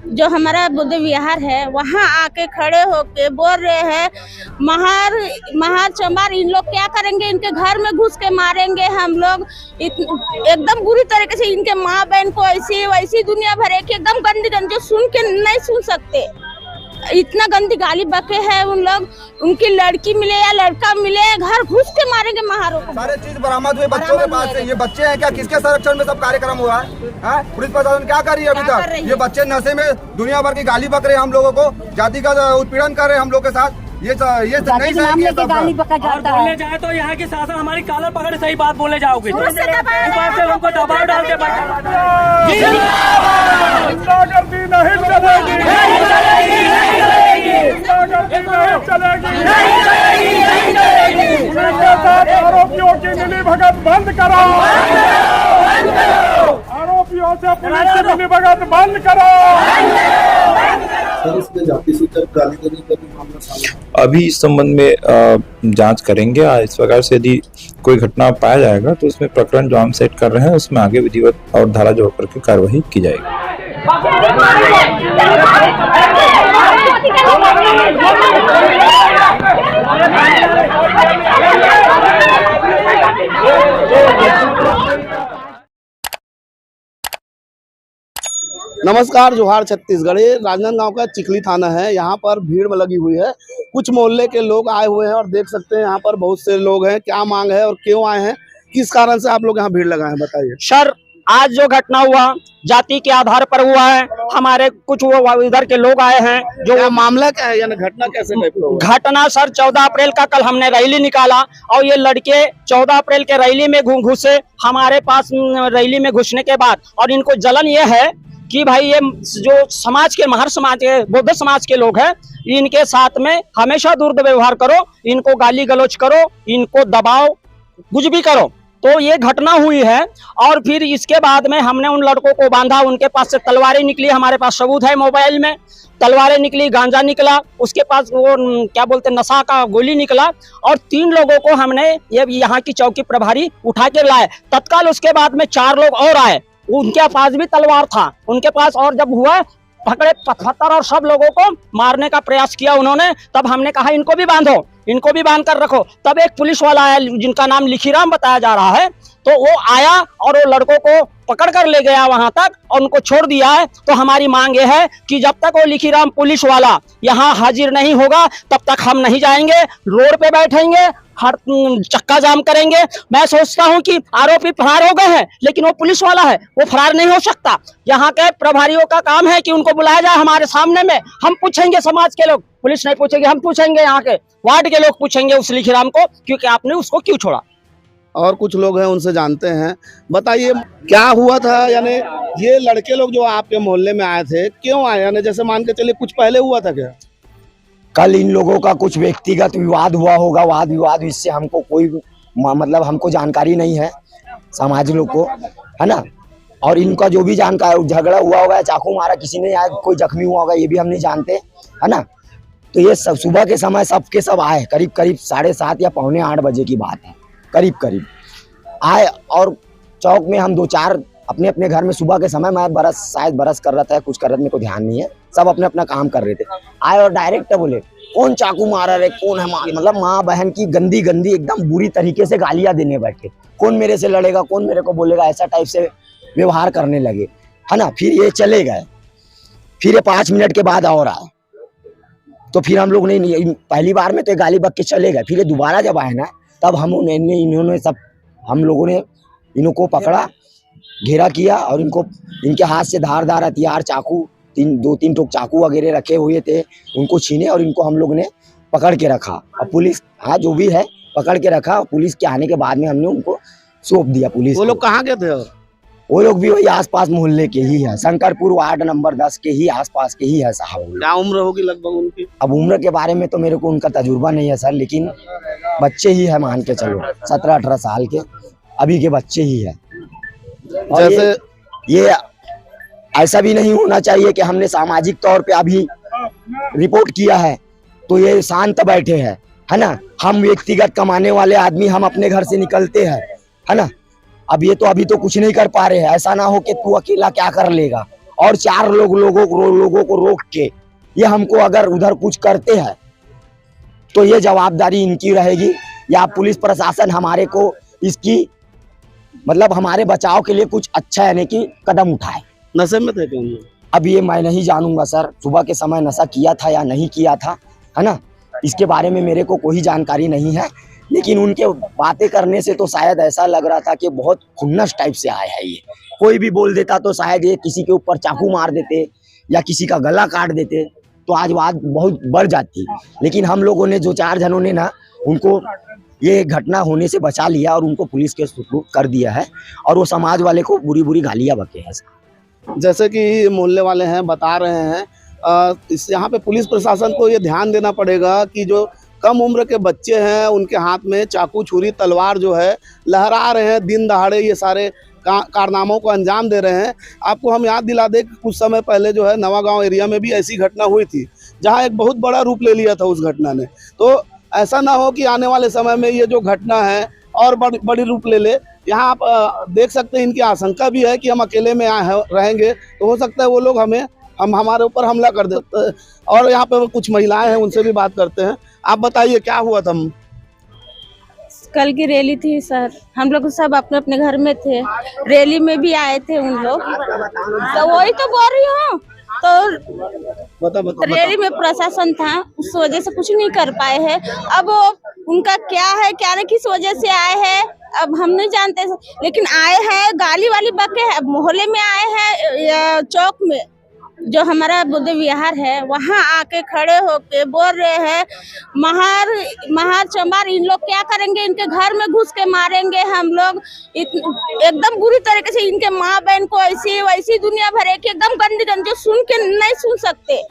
जो हमारा बुद्ध विहार है वहाँ आके खड़े होके बोल रहे हैं महार चमार इन लोग क्या करेंगे, इनके घर में घुस के मारेंगे हम लोग। एकदम बुरी तरीके से इनके माँ बहन को ऐसी वैसी दुनिया भर है कि एकदम गंदी गंदी, जो सुन के नहीं सुन सकते, इतना गंदी गाली बके है उन लोग। उनकी लड़की मिले या लड़का मिले घर घुस के मारेंगे महारों को। सारे चीज बरामद हुए बच्चों के पास से। ये बच्चे हैं क्या, किसके संरक्षण में सब कार्यक्रम हुआ है? पुलिस प्रशासन क्या कर रही है अभी तक? ये बच्चे नशे में दुनिया भर की गाली बक रहे हैं हम लोगों को, जातिगत उत्पीड़न कर रहे हैं हम लोग के साथ। ये नहीं सही है। गाली बका जाता है। बोलने जाए तो यहाँ की शासन हमारी कालर पकड़ सही बात बोले जाओगे, ऊपर से हमको दबाव डालते आरोपियों की मिलीभगत बंद करो, आरोपियों से पुलिस की मिलीभगत बंद करो। अभी इस संबंध में जांच करेंगे। इस प्रकार से यदि कोई घटना पाया जाएगा तो उसमें प्रकरण जो हम सेट कर रहे हैं उसमें आगे विधिवत और धारा जोड़ करके कार्रवाई की जाएगी। नमस्कार, जोहार छत्तीसगढ़। ये राजनांदगांव का चिखली थाना है। यहाँ पर भीड़ में लगी हुई है। कुछ मोहल्ले के लोग आए हुए हैं और देख सकते हैं यहाँ पर बहुत से लोग हैं। क्या मांग है और क्यों आए हैं, किस कारण से आप लोग यहाँ भीड़ लगाए हैं, बताइए। सर, आज जो घटना हुआ जाति के आधार पर हुआ है। हमारे कुछ वो इधर के लोग आए हैं जो क्या मामला क्या है, यानी घटना कैसे घटना सर 14 अप्रैल का कल हमने रैली निकाला और ये लड़के 14 अप्रैल के रैली में घुसे हमारे पास। रैली में घुसने के बाद और इनको जलन ये है कि भाई ये जो समाज के महर समाज के बौद्ध समाज के लोग हैं, इनके साथ में हमेशा दुर्व्यवहार करो, इनको गाली गलौज करो, इनको दबाओ, कुछ भी करो। तो ये घटना हुई है और फिर इसके बाद में हमने उन लड़कों को बांधा। उनके पास से तलवारें निकली, हमारे पास सबूत है मोबाइल में। तलवारें निकली, गांजा निकला, उसके पास वो क्या बोलते नशा का गोली निकला और 3 लोगों को हमने ये यहाँ की चौकी प्रभारी उठा के लाए। तत्काल उसके बाद में 4 लोग और आए, उनके पास भी तलवार था उनके पास। और जब हुआ पकड़े पत्थर और सब लोगों को मारने का प्रयास किया उन्होंने, तब हमने कहा इनको भी बांधो, इनको भी बांध कर रखो। तब एक पुलिस वाला आया जिनका नाम लिखीराम बताया जा रहा है, तो वो आया और वो लड़कों को पकड़ कर ले गया वहां तक और उनको छोड़ दिया है। तो हमारी मांग ये है कि जब तक वो लिखीराम पुलिस वाला यहाँ हाजिर नहीं होगा तब तक हम नहीं जाएंगे, रोड पे बैठेंगे, हर चक्का जाम करेंगे। मैं सोचता हूं कि आरोपी फरार हो गए हैं लेकिन वो पुलिस वाला है, वो फरार नहीं हो सकता। यहाँ के प्रभारियों का काम है कि उनको बुलाया जाए हमारे सामने में, हम पूछेंगे समाज के लोग, पुलिस नहीं पूछेगी, हम पूछेंगे, यहाँ के वार्ड के लोग पूछेंगे उस लिखीराम को क्योंकि आपने उसको क्यों छोड़ा। और कुछ लोग हैं उनसे जानते हैं। बताइए क्या हुआ था, यानी ये लड़के लोग जो आपके मोहल्ले में आए थे क्यों आए, यानी जैसे मान के चलिए कुछ पहले हुआ था क्या? कल इन लोगों का कुछ व्यक्तिगत विवाद हुआ होगा, वाद विवाद, इससे हमको कोई मतलब हमको जानकारी नहीं है, समाज लोग को, है ना। और इनका जो भी जानकारी झगड़ा हुआ होगा, चाकू मारा किसी ने या कोई जख्मी हुआ होगा, ये भी हम नहीं जानते, है ना। तो ये सब सुबह के समय सबके सब आए, करीब 7:30 या 7:45 बजे की बात है, करीब आए। और चौक में हम 2-4 अपने अपने घर में सुबह के समय, मैं शायद बरस कर रहा था, कुछ कर रहा था, मेरे को ध्यान नहीं है, सब अपने अपना काम कर रहे थे। आए और डायरेक्ट बोले कौन चाकू मारा रे, कौन है, मतलब माँ बहन की गंदी एकदम बुरी तरीके से गालियां देने बैठे, कौन मेरे से लड़ेगा, कौन मेरे को बोलेगा, ऐसा टाइप से व्यवहार करने लगे, है ना। फिर ये चले गए, फिर ये 5 मिनट के बाद और आए, तो फिर हम लोग नहीं, पहली बार में तो गाली बक के चले गए। फिर ये दोबारा जब आए ना, तब इन्होंने सब हम लोगों ने इनको पकड़ा, घेरा किया और इनके हाथ से धारदार हथियार, चाकू, 2-3 टोक चाकू वगैरह रखे हुए थे, उनको छीने और इनको हम लोग ने पकड़ के रखा। और पुलिस, हाँ जो भी है, पकड़ के रखा। पुलिस के आने के बाद में हमने उनको सौंप दिया पुलिस। वो लोग कहाँ के थे? वो लोग भी वही आसपास मोहल्ले के ही है, शंकरपुर वार्ड नंबर 10 के ही आसपास के ही है साहब। क्या उम्र होगी लगभग उनकी? अब उम्र के बारे में तो मेरे को उनका तजुर्बा नहीं है सर, लेकिन बच्चे ही है, मान के चलो 17-18 साल के अभी के बच्चे ही है। और जैसे ये ऐसा भी नहीं होना चाहिए कि हमने सामाजिक तौर पे अभी रिपोर्ट किया है तो ये शांत बैठे हैं, है ना। हम व्यक्तिगत कमाने वाले आदमी, हम अपने घर से निकलते हैं, है ना। अब ये तो अभी तो कुछ नहीं कर पा रहे हैं। ऐसा ना हो कि तू अकेला क्या कर लेगा, और 4 लोगों को रोक के ये हमको अगर उधर कुछ करते हैं तो ये जवाबदारी इनकी रहेगी, या पुलिस प्रशासन हमारे को इसकी मतलब हमारे बचाव के लिए कुछ अच्छा यानी कि कदम उठाए। नशे में थे कौन? अब ये मैं नहीं जानूंगा सर, सुबह के समय नशा किया था या नहीं किया था, है ना, इसके बारे में मेरे को कोई जानकारी नहीं है। लेकिन उनके बातें करने से तो शायद ऐसा लग रहा था कि बहुत खुन्नस टाइप से आए हैं ये। कोई भी बोल देता तो शायद ये किसी के ऊपर चाकू मार देते या किसी का गला काट देते तो आज बात बहुत बढ़ जाती। लेकिन हम लोगों ने जो 4 जनों ने ना उनको ये घटना होने से बचा लिया और उनको पुलिस के सुपुर्द कर दिया है और वो समाज वाले को बुरी बुरी गालियां बके हैं। जैसे कि मोहल्ले वाले हैं बता रहे हैं, इस यहाँ पे पुलिस प्रशासन को ये ध्यान देना पड़ेगा कि जो कम उम्र के बच्चे हैं उनके हाथ में चाकू छुरी तलवार जो है लहरा रहे हैं, दिन दहाड़े ये सारे कारनामों को अंजाम दे रहे हैं। आपको हम याद दिला दें कि कुछ समय पहले जो है नवागांव एरिया में भी ऐसी घटना हुई थी जहां एक बहुत बड़ा रूप ले लिया था उस घटना ने। तो ऐसा ना हो कि आने वाले समय में ये जो घटना है और बड़ी रूप ले ले। यहाँ आप देख सकते हैं इनकी आशंका भी है कि हम अकेले में रहेंगे तो हो सकता है वो लोग हमारे ऊपर हमला कर देते। और यहाँ पे कुछ महिलाएं हैं, उनसे भी बात करते हैं। आप बताइए क्या हुआ था? कल की रैली थी सर, हम लोग सब अपने अपने घर में थे, रैली में भी आए थे उन लोग, तो वही तो बोल रही हूँ। तो रैली में प्रशासन था, उस वजह से कुछ नहीं कर पाए हैं। अब उनका क्या है क्या नहीं, किस वजह से आए हैं अब हम नहीं जानते, लेकिन आए हैं गाली वाली बके है। मोहल्ले में आए हैं, चौक में जो हमारा बुद्ध विहार है वहाँ आके खड़े होके बोल रहे हैं महार चमार इन लोग क्या करेंगे, इनके घर में घुस के मारेंगे हम लोग। एकदम बुरी तरीके से इनके माँ बहन को ऐसी वैसी दुनिया भर है कि एकदम गंदी गंदी सुन के नहीं सुन सकते,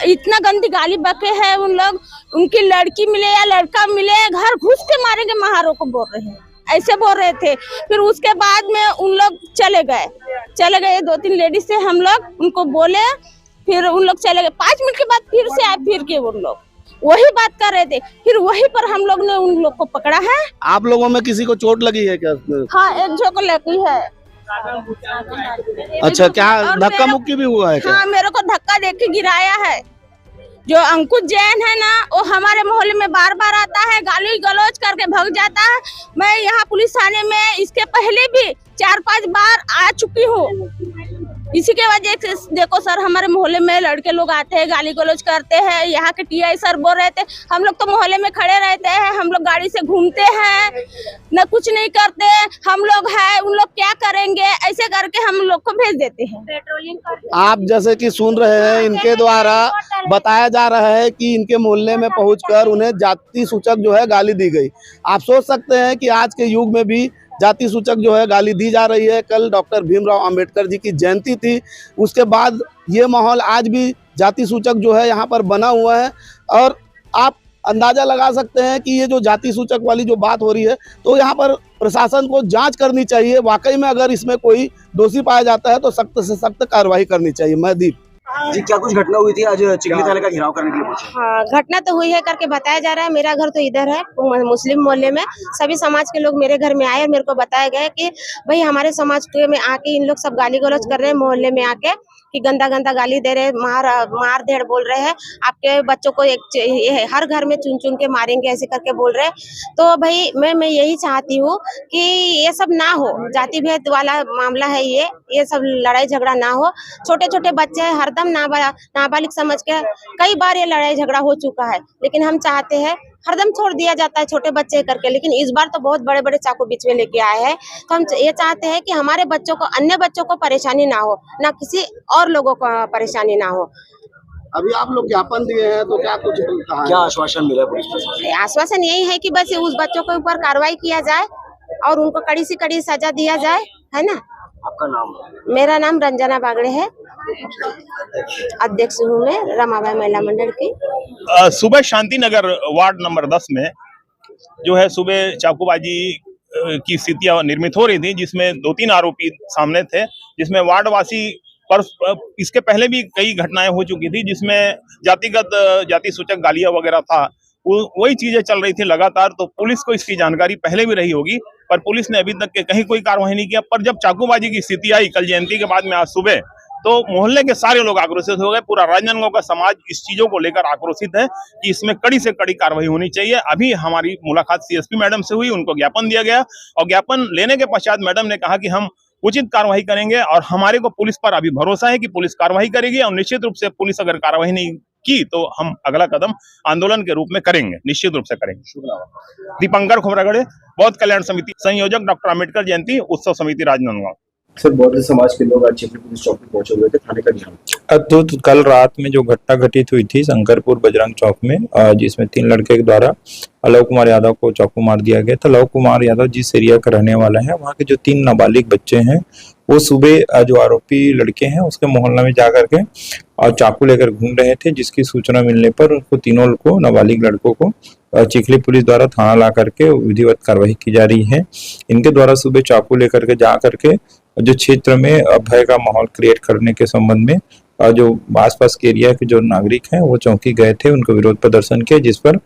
इतना गंदी गाली बके है उन लोग। उनकी लड़की मिले या लड़का मिले घर घुस के मारेंगे महारों को बोल रहे हैं, ऐसे बोल रहे थे। फिर उसके बाद में उन लोग चले गए 2-3 लेडीज से हम लोग उनको बोले, फिर उन लोग चले गए। 5 मिनट के बाद फिर से आए, फिर के उन लोग वही बात कर रहे थे। फिर वहीं पर हम लोग ने उन लोग को पकड़ा है। आप लोगों में किसी को चोट लगी है क्या? हाँ, एक झोंक लगी है। अच्छा, क्या धक्का मुक्की भी हुआ है क्या? हाँ, मेरे को धक्का दे के गिराया है। जो अंकुश जैन है ना, वो हमारे मोहल्ले में बार बार आता है, गाली गलौज करके भाग जाता है। मैं यहाँ पुलिस थाने में इसके पहले भी 4-5 बार आ चुकी हूँ। इसी के वजह से देखो सर, हमारे मोहल्ले में लड़के लोग आते हैं, गाली गलौज करते हैं। यहाँ के टीआई सर बोल रहे थे हम लोग तो मोहल्ले में खड़े रहते हैं, हम लोग गाड़ी से घूमते हैं, न कुछ नहीं करते, हम लोग हैं, उन लोग क्या करेंगे, ऐसे करके हम लोग को भेज देते हैं। पेट्रोलिंग आप जैसे कि सुन रहे हैं, इनके द्वारा बताया जा रहा है कि इनके मोहल्ले में पहुंचकर उन्हें जाति सूचक जो है गाली दी गई। आप सोच सकते हैं कि आज के युग में भी जाति सूचक जो है गाली दी जा रही है। कल डॉक्टर भीमराव अंबेडकर जी की जयंती थी, उसके बाद ये माहौल आज भी जाति सूचक जो है यहाँ पर बना हुआ है। और आप अंदाजा लगा सकते हैं कि ये जो जाति सूचक वाली जो बात हो रही है, तो यहाँ पर प्रशासन को जांच करनी चाहिए। वाकई में अगर इसमें कोई दोषी पाया जाता है तो सख्त से सख्त कार्रवाई करनी चाहिए। महदीप जी, क्या कुछ घटना हुई थी आज चिखली थाने का घेराव करने के लिए पहुंचे? हाँ, घटना तो हुई है करके बताया जा रहा है। मेरा घर तो इधर है, मुस्लिम मोहल्ले में। सभी समाज के लोग मेरे घर में आए और मेरे को बताया गया कि भाई हमारे समाज में आके इन लोग सब गाली गलौज कर रहे हैं, मोहल्ले में आके कि गंदा गंदा गाली दे रहे हैं, मार धेड़ बोल रहे हैं, आपके बच्चों को हर घर में चुन चुन के मारेंगे, ऐसे करके बोल रहे हैं। तो भाई मैं यही चाहती हूँ कि ये सब ना हो, जाति भेद वाला मामला है ये सब लड़ाई झगड़ा ना हो। छोटे छोटे बच्चे हैं, हरदम नाबालिग समझ के कई बार ये लड़ाई झगड़ा हो चुका है, लेकिन हम चाहते हैं हरदम छोड़ दिया जाता है छोटे बच्चे करके, लेकिन इस बार तो बहुत बड़े बड़े चाकू बीच में लेके आए हैं। तो हम ये चाहते हैं कि हमारे बच्चों को, अन्य बच्चों को परेशानी ना हो, ना किसी और लोगों को परेशानी ना हो। अभी आप लोग ज्ञापन दिए हैं तो क्या कुछ क्या आश्वासन मिला पुलिस प्रशासन? आश्वासन यही है कि बस उस बच्चों के ऊपर कार्रवाई किया जाए और उनको कड़ी से कड़ी सजा दिया जाए, है ना। आपका नाम? मेरा नाम रंजना बागड़े है, अध्यक्ष हूँ मैं रमाबाई महिला मंडल की। सुबह शांति नगर वार्ड नंबर 10 में जो है सुबह चाकूबाजी की स्थितियां निर्मित हो रही थी, जिसमें 2-3 आरोपी सामने थे, जिसमें वार्डवासी पर इसके पहले भी कई घटनाएं हो चुकी थी, जिसमें जाति सूचक गालियां वगैरह था, वही चीजें चल रही थी लगातार। तो पुलिस को इसकी जानकारी पहले भी रही होगी, पर पुलिस ने अभी तक कहीं कोई कार्रवाई नहीं किया। पर जब चाकूबाजी की स्थिति आई कल जयंती के बाद में आज सुबह, तो मोहल्ले के सारे लोग आक्रोशित हो गए। पूरा राजनांदगांव का समाज इस चीजों को लेकर आक्रोशित है कि इसमें कड़ी से कड़ी कार्रवाई होनी चाहिए। अभी हमारी मुलाकात सीएसपी मैडम से हुई, उनको ज्ञापन दिया गया और ज्ञापन लेने के पश्चात मैडम ने कहा कि हम उचित कार्रवाई करेंगे और हमारे को पुलिस पर अभी भरोसा है कि पुलिस कार्रवाई करेगी और निश्चित रूप से पुलिस अगर कार्रवाई नहीं की तो हम अगला कदम आंदोलन के रूप में करेंगे, निश्चित रूप से करेंगे। दीपंकर खोबरागड़े, बौद्ध कल्याण समिति, संयोजक डॉक्टर अम्बेडकर जयंती उत्सव समिति राजनांदगांव। सर, बौद्ध समाज के लोग आज चिखली पुलिस चौक पे पहुंचे हुए थे, थाने का घेराव। तो कल रात में जो घटना घटित हुई थी शंकरपुर बजरंग चौक में, जिसमें 3 लड़के के द्वारा लव कुमार यादव को चाकू मार दिया गया था। लव कुमार यादव जिस एरिया का रहने वाला है, वहाँ के जो 3 नाबालिग बच्चे हैं वो सुबह जो आरोपी लड़के हैं उसके मोहल्ला में जा करके और चाकू लेकर घूम रहे थे, जिसकी सूचना मिलने पर उनको तीनों को नाबालिग लड़कों को चिखली पुलिस द्वारा थाना ला करके विधिवत कार्रवाई की जा रही है। इनके द्वारा सुबह चाकू लेकर के जा करके जो क्षेत्र में भय का माहौल क्रिएट करने के संबंध में जो आसपास के एरिया के जो नागरिक हैं वो चौकी गए थे, उनको विरोध प्रदर्शन किया, जिस पर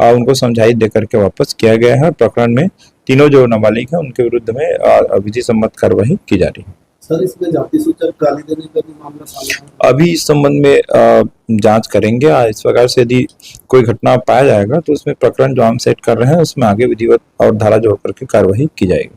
उनको समझाइश देकर के वापस किया गया है। प्रकरण में तीनों जो नाबालिग हैं उनके विरुद्ध में विधि सम्मत कार्रवाई की जा रही है। सर, इसमें जाति सूचक गाली देने का भी मामला सामने आया। अभी इस संबंध में जांच करेंगे। इस प्रकार से यदि कोई घटना पाया जाएगा तो उसमें प्रकरण जो हम सेट कर रहे हैं उसमें आगे विधिवत और धारा जोड़ करके कार्रवाई की जाएगी।